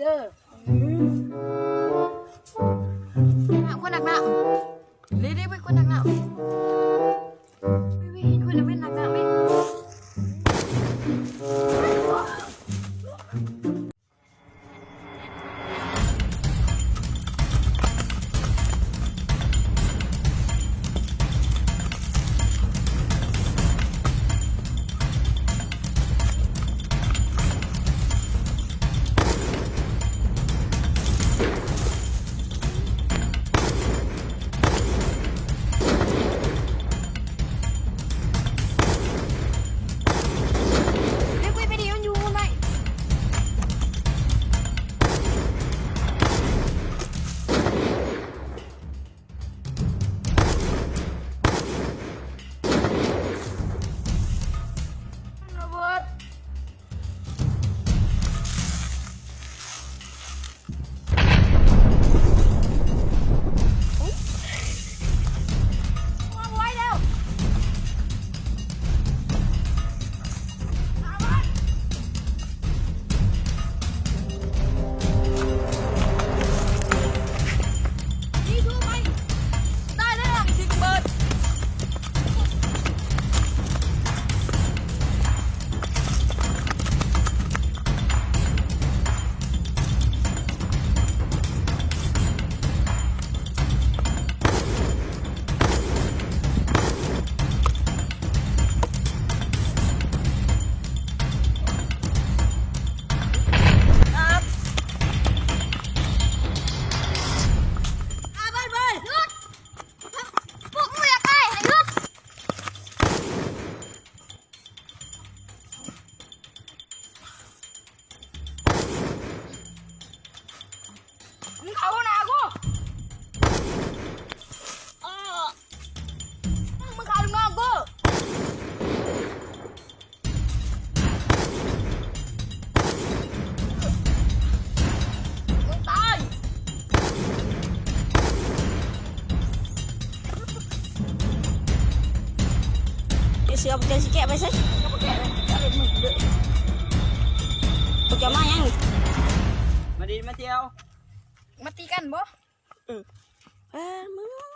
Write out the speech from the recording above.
เด้อคนหนักหนารีบไปคนหนักหนาวิ่งคนละเป็นหนักหนาไหมเขาหนากูมึงขาลูกน้องกูมึงตายเสือมันจะสิแกะไปสิก็แกะเลยจะเป็นมึงเลยจะมายังมาดีมาเที่ยวมาตีกันบ่มึง